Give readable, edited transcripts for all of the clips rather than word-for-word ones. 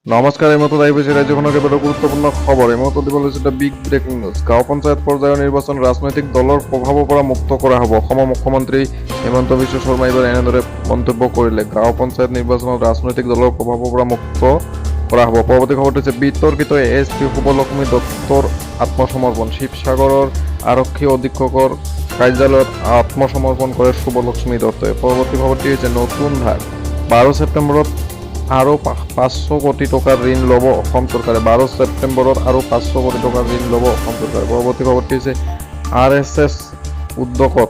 নমস্কাৰ, এই মতো আহিছে ৰাজ্যখনৰ কেইবাটাও গুৰুত্বপূৰ্ণ খবৰ। এই মতো দিব লৈছে এটা বিগ ব্ৰেকিং নিউজ। গাঁও পঞ্চায়ত পৰ্যায়ৰ নিৰ্বাচন ৰাজনৈতিক দলৰ প্ৰভাৱৰ পৰা মুক্ত কৰা হ'ব। অসমৰ মুখ্যমন্ত্ৰী হিমন্ত বিশ্ব শৰ্মাই এইবাৰ এনেদৰে মন্তব্য কৰিলে। গাঁও পঞ্চায়ত নিৰ্বাচনত ৰাজনৈতিক দলৰ প্ৰভাৱৰ পৰা মুক্ত কৰা হ'ব। পৰৱৰ্তী খবৰটো হৈছে বিতৰ্কিত এছ.পি. শুভলক্ষ্মী দত্তৰ আত্মসমৰ্পণ। শিৱসাগৰৰ আৰক্ষী অধীক্ষকৰ কাৰ্যালয়ত আত্মসমৰ্পণ কৰে শুভলক্ষ্মী দত্তই। পৰৱৰ্তী খবৰটি হৈছে নতুন ধাৰ। 12 ছেপ্টেম্বৰত আৰু 500 কোটি টকাৰ ঋণ ল'ব অসম চৰকাৰে। 12 ছেপ্টেম্বৰত আৰু 500 কোটি টকাৰ ঋণ ল'ব অসম চৰকাৰে। পৰৱৰ্তী খবৰটি হৈছে RSS উদ্যোগত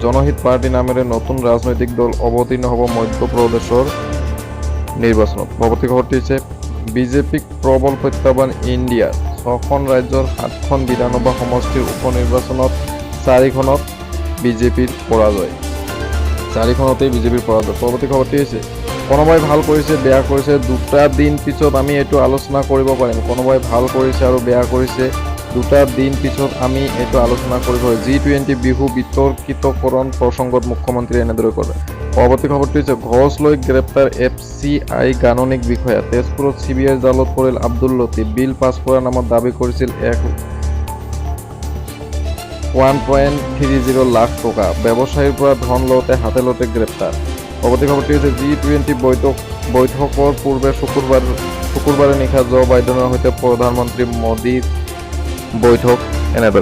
জনহিত পাৰ্টি নামেৰে নতুন ৰাজনৈতিক দল অৱতীৰ্ণ হ'ব মধ্যপ্ৰদেশৰ নিৰ্বাচনত। পৰৱৰ্তী খবৰটি হৈছে বিজেপিক প্ৰবল প্ৰত্যাহ্বান ইণ্ডিয়াৰ। 6খন ৰাজ্যৰ 7খন বিধানসভা সমষ্টিৰ উপ নিৰ্বাচনত 4খনত বিজেপিৰ পৰাজয়। 4খনতেই বিজেপিৰ পৰাজয়। পৰৱৰ্তী খবৰটি হৈছে কোনোবাই ভাল কৰিছে, বেয়া কৰিছে, 2টা দিন পিছত আমি এইটো আলোচনা কৰিব পাৰিম। কোনোবাই ভাল কৰিছে আৰু বেয়া কৰিছে, 2টা দিন পিছত আমি এইটো আলোচনা কৰিব পাৰিম। G-20 বিহু বিতৰ্কিতকৰণ প্ৰসংগত মুখ্যমন্ত্ৰীয়ে এনেদৰে কৰে। পৰৱৰ্তী খবৰটো হৈছে ঘোষ লৈ গ্ৰেপ্তাৰ FCI গাণনিক বিষয়া। তেজপুৰত CBI জালত পৰিল আব্দুল লতিফ। বিল পাছ কৰাৰ নামত দাবী কৰিছিল 1.30 লাখ টকা। ব্যৱসায়ীৰ পৰা ধন লওঁতে হাতে লওঁতে গ্ৰেপ্তাৰ। পৰৱৰ্তী খবৰটি হৈছে G-20 বৈঠকৰ পূৰ্বে শুকুৰবাৰে নিশা জো বাইডেনৰ সৈতে প্ৰধানমন্ত্ৰী মোদীৰ বৈঠক এনেদৰে।